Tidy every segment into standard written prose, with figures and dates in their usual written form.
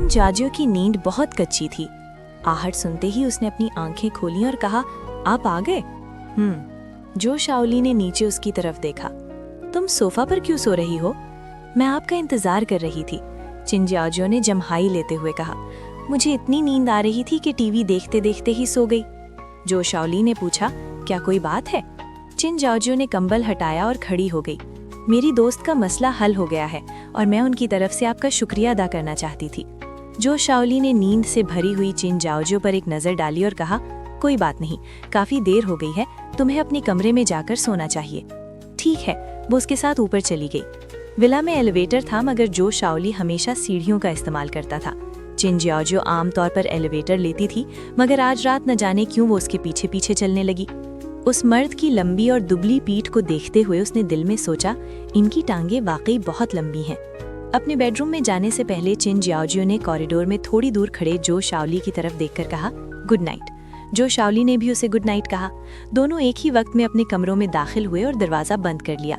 चिन जाजियो की नींद बहुत कच्ची थी। आहट सुनते ही उसने अपनी आंखें खोली और कहा, आप आ गए? जो शाओली ने नीचे उसकी तरफ देखा। तुम सोफा पर क्यों सो रही हो? मैं आपका इंतजार कर रही थी, चिन जाजियो ने जम्हाई लेते हुए कहा। मुझे इतनी नींद आ रही थी कि टीवी देखते देखते ही सो गई। जो शाओली ने पूछा, क्या कोई बात है? चिन जाजियो ने कंबल हटाया और खड़ी हो गई। मेरी दोस्त का मसला हल हो गया है और मैं उनकी तरफ से आपका शुक्रिया अदा करना चाहती थी। जो शाओली ने नींद से भरी हुई चिन जाओजियो पर एक नजर डाली और कहा, कोई बात नहीं, काफी देर हो गई है, तुम्हें अपने कमरे में जाकर सोना चाहिए। ठीक है, वो उसके साथ ऊपर चली गई। विला में एलिवेटर था, मगर जो शाओली हमेशा सीढ़ियों का इस्तेमाल करता था। चिन जाओजियो आमतौर पर एलिवेटर लेती थी, मगर आज रात न जाने क्यों वो उसके पीछे पीछे चलने लगी। उस मर्द की लंबी और दुबली पीठ को देखते हुए उसने दिल में सोचा, इनकी टांगे वाकई बहुत लंबी हैं। अपने बेडरूम में जाने से पहले चिन जाओजियो ने कॉरिडोर में थोड़ी दूर खड़े जो शाओली की तरफ देखकर कहा, गुड नाइट। जो शाओली ने भी उसे गुड नाइट कहा। दोनों एक ही वक्त में अपने कमरों में दाखिल हुए और दरवाजा बंद कर लिया।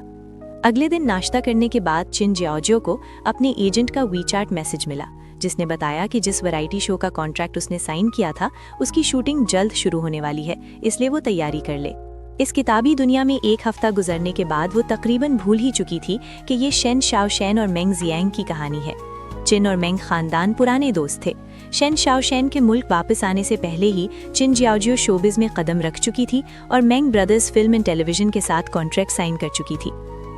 अगले दिन नाश्ता करने के बाद चिन जाओजियो को अपने एजेंट का वीचैट मैसेज मिला, जिसने बताया कि जिस वैरायटी शो का कॉन्ट्रैक्ट उसने साइन किया था उसकी शूटिंग जल्द शुरू होने वाली है, इसलिए वो तैयारी कर ले। इस किताबी दुनिया में एक हफ्ता गुजरने के बाद वो तकरीबन भूल ही चुकी थी कि ये शेन शाओशेन और मेंग जियांग की कहानी है। चिन और मेंग खानदान पुराने दोस्त थे। शेन शाओशेन के मुल्क वापस आने से पहले ही चिन जाओजियो शोबिज में कदम रख चुकी थी और मेंग ब्रदर्स फिल्म एंड टेलीविजन के साथ कॉन्ट्रैक्ट साइन कर चुकी थी।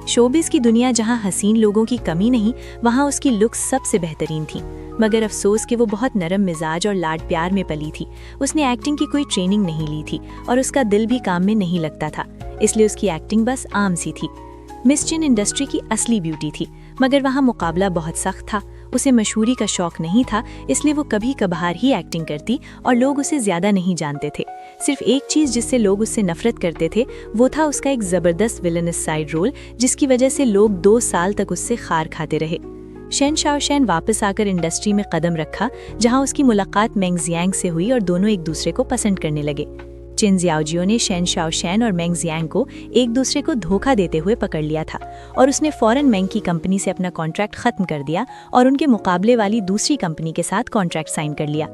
शोबिज की दुनिया जहां हसीन लोगों की कमी नहीं, वहां उसकी लुक्स सबसे बेहतरीन थी। मगर अफसोस कि वो बहुत नरम मिजाज और लाड प्यार में पली थी। उसने एक्टिंग की कोई ट्रेनिंग नहीं ली थी और उसका दिल भी काम में नहीं लगता था, इसलिए उसकी एक्टिंग बस आम सी थी। मिस चिन इंडस्ट्री की असली ब्यूटी थी, मगर वहाँ मुकाबला बहुत सख्त था। उसे मशहूरी का शौक नहीं था, इसलिए वो कभी कभार ही एक्टिंग करती और लोग उसे ज्यादा नहीं जानते थे। सिर्फ एक चीज जिससे लोग उससे नफरत करते थे वो था उसका एक जबरदस्त विलनस साइड रोल, जिसकी वजह से लोग 2 साल तक उससे खार खाते रहे। शेन शाओशेन वापस आकर इंडस्ट्री में कदम रखा, जहां उसकी मुलाकात मेंग जियांग से हुई और दोनों एक दूसरे को पसंद करने लगे। चिन जाओजियो ने शेन शाओशेन और मेंग जियांग को एक दूसरे को धोखा देते हुए पकड़ लिया था और उसने फौरन मेंग की कंपनी से अपना कॉन्ट्रैक्ट खत्म कर दिया और उनके मुकाबले वाली दूसरी कंपनी के साथ कॉन्ट्रैक्ट साइन कर लिया।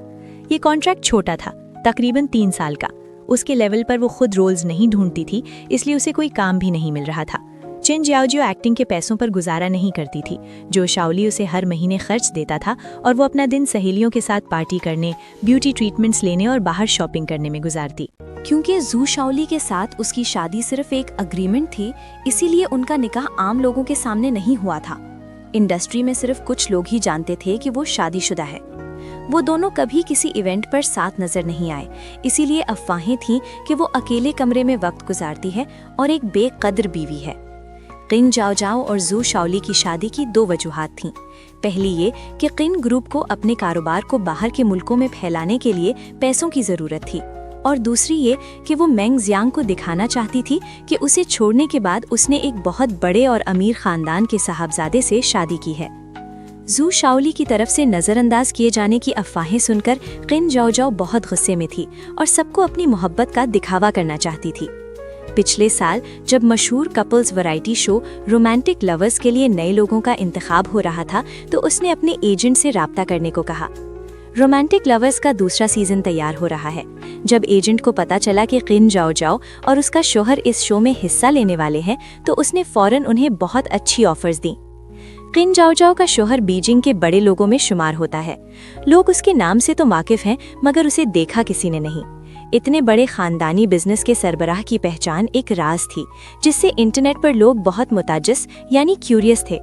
ये कॉन्ट्रैक्ट छोटा था, तकरीबन 3 साल का। उसके लेवल पर वो खुद रोल्स नहीं ढूंढती थी, इसलिए उसे कोई काम भी नहीं मिल रहा था। चिन जाओजियो एक्टिंग के पैसों पर गुजारा नहीं करती थी। जो शाओली उसे हर महीने खर्च देता था और वो अपना दिन सहेलियों के साथ पार्टी करने, ब्यूटी ट्रीटमेंट्स लेने और बाहर शॉपिंग करने में गुजारती। क्योंकि जू शाओली के साथ उसकी शादी सिर्फ एक अग्रीमेंट थी, इसीलिए उनका निकाह आम लोगों के सामने नहीं हुआ था। इंडस्ट्री में सिर्फ कुछ लोग ही जानते थे कि वो शादीशुदा है। वो दोनों कभी किसी इवेंट पर साथ नजर नहीं आए, इसीलिए अफवाहें थीं कि वो अकेले कमरे में वक्त गुजारती है और एक बेकदर बीवी है। किन जाओजाओ और जू शाओली की शादी की 2 वजूहात थीं। पहली ये कि किन ग्रुप को अपने कारोबार को बाहर के मुल्कों में फैलाने के लिए पैसों की जरूरत थी, और दूसरी ये कि वो मेंग जियांग को दिखाना चाहती थी कि उसे छोड़ने के बाद उसने एक बहुत बड़े और अमीर खानदान के साहबजादे से शादी की है। जू शाओली की तरफ से नजरअंदाज किए जाने की अफवाहें सुनकर किन जाओजाओ बहुत गुस्से में थी और सबको अपनी मोहब्बत का दिखावा करना चाहती थी। पिछले साल जब मशहूर couples variety show romantic lovers के लिए नए लोगों का इंतखाब हो रहा था, तो उसने अपने एजेंट से राब्ता करने को कहा। रोमांटिक लवर्स का दूसरा सीजन तैयार हो रहा है। जब एजेंट को पता चला कि किन जाओजाओ और उसका शोहर इस शो में हिस्सा लेने वाले हैं, तो उसने फौरन उन्हें बहुत अच्छी ऑफर्स दी। किन जाओजाओ का शोहर बीजिंग के बड़े लोगों में शुमार होता है। लोग उसके नाम से तो वाकिफ हैं, मगर उसे देखा किसी ने नहीं। इतने बड़े खानदानी बिजनेस के सरबराह की पहचान एक राज थी, जिससे इंटरनेट पर लोग बहुत मुताजिस यानी क्यूरियस थे।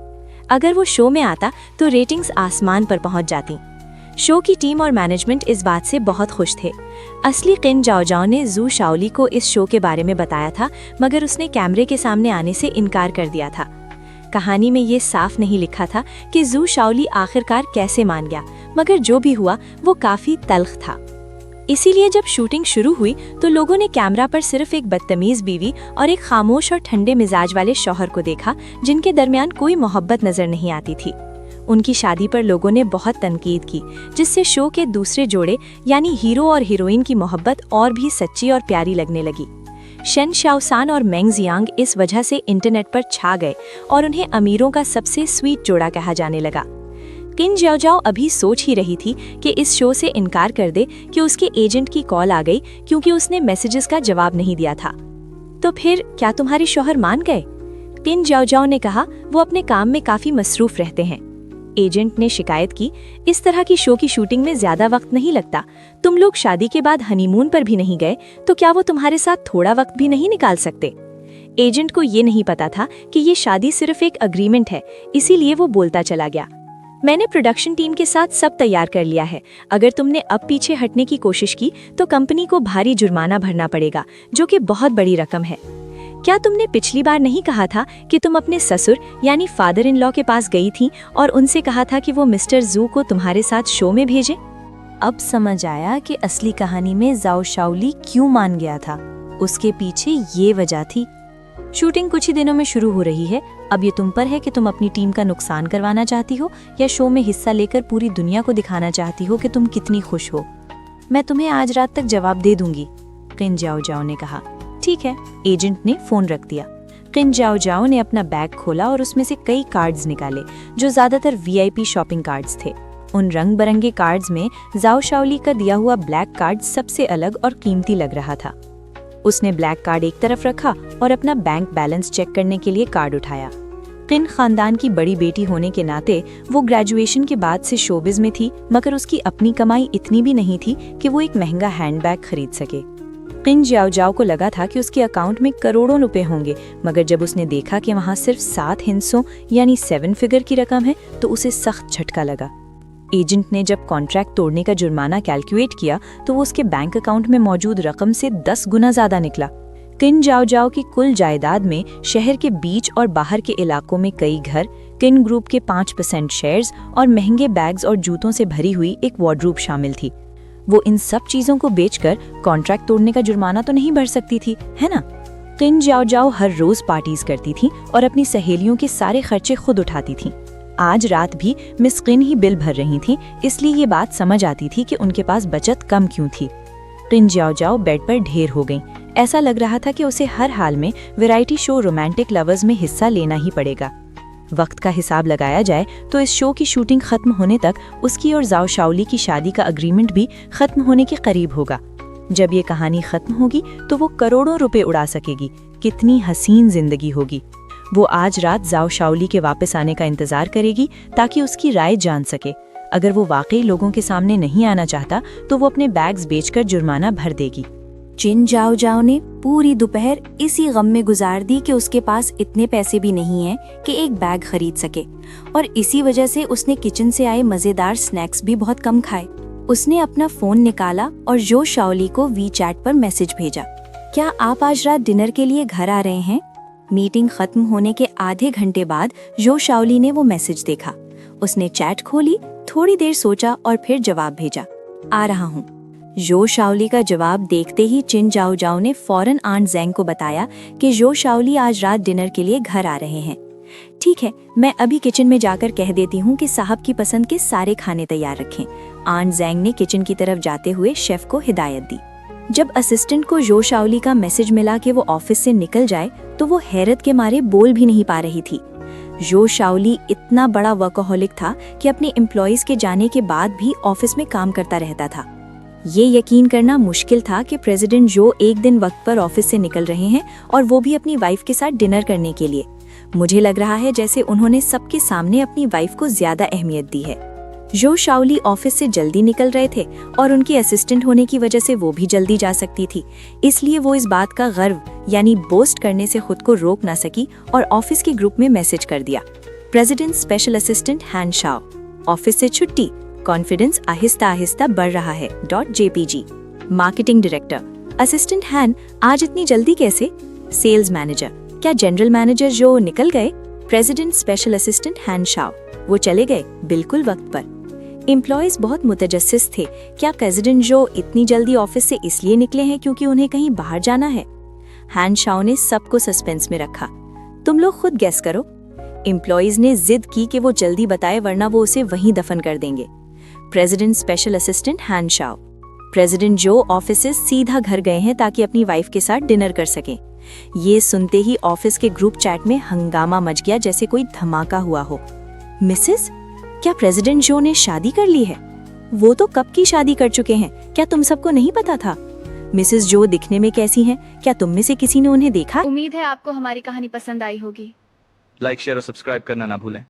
अगर वो शो में आता तो रेटिंग्स आसमान पर पहुंच जाती। शो की टीम और मैनेजमेंट इस बात से बहुत खुश थे। असली किन जाओजाओ ने जू शाओली को इस शो के बारे में बताया था, मगर उसने कैमरे के सामने आने से इनकार कर दिया था। कहानी में ये साफ नहीं लिखा था कि जू शाओली आखिरकार कैसे मान गया, मगर जो भी हुआ वो काफी तल्ख था। इसीलिए जब शूटिंग शुरू हुई तो लोगों ने कैमरा पर सिर्फ एक बदतमीज बीवी और एक खामोश और ठंडे मिजाज वाले शौहर को देखा, जिनके दरमियान कोई मोहब्बत नजर नहीं आती थी। उनकी शादी पर लोगों ने बहुत तनकीद की, जिससे शो के दूसरे जोड़े यानी हीरो और हीरोइन की मोहब्बत और भी सच्ची और प्यारी लगने लगी। शेन शाओसान और मेंग जियांग इस वजह से इंटरनेट पर छा गए और उन्हें अमीरों का सबसे स्वीट जोड़ा कहा जाने लगा। किन जाओ अभी सोच ही रही थी कि इस शो से इनकार कर दे कि उसके एजेंट की कॉल आ गई क्योंकि उसने मैसेजेस का जवाब नहीं दिया था। तो फिर क्या तुम्हारे शौहर मान गए? किन जाओ ने कहा, वो अपने काम में काफी मसरूफ रहते हैं। एजेंट ने शिकायत की, इस तरह की शो की शूटिंग में ज्यादा वक्त नहीं लगता। तुम लोग शादी के बाद हनीमून पर भी नहीं गए, तो क्या वो तुम्हारे साथ थोड़ा वक्त भी नहीं निकाल सकते? एजेंट को ये नहीं पता था कि ये शादी सिर्फ एक अग्रीमेंट है, इसीलिए वो बोलता चला गया। मैंने प्रोडक्शन टीम के साथ सब तैयार कर लिया है। अगर तुमने अब पीछे हटने की कोशिश की तो कंपनी को भारी जुर्माना भरना पड़ेगा, जो कि बहुत बड़ी रकम है। क्या तुमने पिछली बार नहीं कहा था कि तुम अपने ससुर यानी फादर इन लॉ के पास गई थी और उनसे कहा था कि वो मिस्टर जू को तुम्हारे साथ शो में भेजें? अब समझ आया कि असली कहानी में जाओ शाओली क्यों मान गया था। उसके पीछे ये वजह थी। शूटिंग कुछ ही दिनों में शुरू हो रही है। अब ये तुम पर है कि तुम अपनी टीम का नुकसान करवाना चाहती हो या शो में हिस्सा लेकर पूरी दुनिया को दिखाना चाहती हो कि तुम कितनी खुश हो। मैं तुम्हें आज रात तक जवाब दे दूंगी, किन जाओ ने कहा। ठीक है, एजेंट ने फोन रख दिया। किन जाओ ने अपना बैग खोला और उसमें से कई कार्ड्स निकाले, जो ज्यादातर वीआईपी शॉपिंग कार्ड्स थे। उन रंग बिरंगे कार्ड्स में जाओ शाओली का दिया हुआ ब्लैक कार्ड सबसे अलग और कीमती लग रहा था। उसने ब्लैक कार्ड एक तरफ रखा और अपना बैंक बैलेंस चेक करने के लिए कार्ड उठाया। किन खानदान की बड़ी बेटी होने के नाते वो ग्रेजुएशन के बाद से शोबिज में थी, मगर उसकी अपनी कमाई इतनी भी नहीं थी कि वो एक महंगा हैंडबैग खरीद सके। किन जाओ को लगा था कि उसके अकाउंट में करोड़ों रुपए होंगे, मगर जब उसने देखा कि वहाँ सिर्फ 7 हिस्सों यानी 7 फिगर की रकम है तो उसे सख्त झटका लगा। एजेंट ने जब कॉन्ट्रैक्ट तोड़ने का जुर्माना कैलकुलेट किया तो वो उसके बैंक अकाउंट में मौजूद रकम से 10 गुना ज्यादा निकला। किन जाओ की कुल जायदाद में शहर के बीच और बाहर के इलाकों में कई घर, किन ग्रुप के 5% शेयर्स और महंगे बैग्स और जूतों से भरी हुई एक वार्डरोब शामिल थी। वो इन सब चीजों को बेचकर कॉन्ट्रैक्ट तोड़ने का जुर्माना तो नहीं भर सकती थी, है ना? किन जाओ हर रोज पार्टीज करती थी और अपनी सहेलियों के सारे खर्चे खुद उठाती थी। आज रात भी मिस किन ही बिल भर रही थी, इसलिए ये बात समझ आती थी कि उनके पास बचत कम क्यों थी। किन जाओ बेड पर ढेर हो गईं। ऐसा लग रहा था कि उसे हर हाल में वैरायटी शो रोमांटिक लवर्स में हिस्सा लेना ही पड़ेगा। वक्त का हिसाब लगाया जाए तो इस शो की शूटिंग खत्म होने तक उसकी और जाओ शाओली की शादी का अग्रीमेंट भी खत्म होने के करीब होगा। जब ये कहानी खत्म होगी तो वो करोड़ों रुपए उड़ा सकेगी। कितनी हसीन जिंदगी होगी। वो आज रात जाओ शाओली के वापस आने का इंतजार करेगी ताकि उसकी राय जान सके। अगर वो वाकई लोगों के सामने नहीं आना चाहता तो वो अपने बैग्स बेचकर जुर्माना भर देगी। चिन जाओ ने पूरी दोपहर इसी गम में गुजार दी कि उसके पास इतने पैसे भी नहीं हैं कि एक बैग खरीद सके, और इसी वजह से उसने किचन से आए मजेदार स्नैक्स भी बहुत कम खाए। उसने अपना फोन निकाला और जो शाओली को वीचैट पर मैसेज भेजा, क्या आप आज रात डिनर के लिए घर आ रहे हैं? मीटिंग खत्म होने के आधे घंटे बाद जो शाओली ने वो मैसेज देखा। उसने चैट खोली, थोड़ी देर सोचा और फिर जवाब भेजा, आ रहा हूँ। जो शाओली का जवाब देखते ही चिन जाओ ने फौरन आंट ज़ेंग को बताया कि जो शाओली आज रात डिनर के लिए घर आ रहे हैं। ठीक है, मैं अभी किचन में जाकर कह देती हूँ कि साहब की पसंद के सारे खाने तैयार रखें। आंट ज़ेंग ने किचन की तरफ जाते हुए शेफ को हिदायत दी। जब असिस्टेंट को जो शाओली का मैसेज मिला कि वो ऑफिस से निकल जाए तो वो हैरत के मारे बोल भी नहीं पा रही थी। जो शाओली इतना बड़ा वर्कहोलिक था कि अपने एम्प्लॉइज के जाने के बाद भी ऑफिस में काम करता रहता था। ये यकीन करना मुश्किल था कि प्रेसिडेंट जो एक दिन वक्त पर ऑफिस से निकल रहे हैं और वो भी अपनी वाइफ के साथ डिनर करने के लिए। मुझे लग रहा है जैसे उन्होंने सबके सामने अपनी वाइफ को ज्यादा अहमियत दी है। जो शाओली ऑफिस से जल्दी निकल रहे थे और उनके असिस्टेंट होने की वजह से वो भी जल्दी जा सकती थी, इसलिए वो इस बात का गर्व यानी बोस्ट करने से खुद को रोक ना सकी और ऑफिस के ग्रुप में मैसेज कर दिया, प्रेसिडेंट स्पेशल असिस्टेंट हैन शाओ, ऑफिस से छुट्टी, कॉन्फिडेंस आहिस्ता आहिस्ता बढ़ रहा है .jpg। मार्केटिंग डायरेक्टर, असिस्टेंट हैन आज इतनी जल्दी कैसे? सेल्स मैनेजर, क्या जनरल मैनेजर जो निकल गए? प्रेसिडेंट स्पेशल असिस्टेंट हैन शाओ, वो चले गए बिल्कुल वक्त पर। एम्प्लॉइज बहुत मुतजस्सिस थे, क्या प्रेसिडेंट जो इतनी जल्दी ऑफिस से इसलिए निकले हैं क्योंकि उन्हें कहीं बाहर जाना है? हैन शाओ ने सबको सस्पेंस में रखा। तुम लोग खुद गेस करो। एम्प्लॉइज ने जिद की कि वो जल्दी बताए वरना वो उसे वहीं दफन कर देंगे। प्रेसिडेंट स्पेशल असिस्टेंट हैन शाओ, प्रेसिडेंट जो ऑफिस से सीधा घर गए हैं ताकि अपनी वाइफ के साथ डिनर कर सकें। ये सुनते ही ऑफिस के ग्रुप चैट में हंगामा मच गया जैसे कोई धमाका हुआ हो। मिसेस, क्या प्रेसिडेंट जो ने शादी कर ली है? वो तो कब की शादी कर चुके हैं, क्या तुम सबको नहीं पता था? मिसेस जो दिखने में कैसी हैं? क्या तुम में से किसी ने उन्हें देखा? उम्मीद है आपको हमारी कहानी पसंद आई होगी। लाइक शेयर और सब्सक्राइब करना ना भूलें।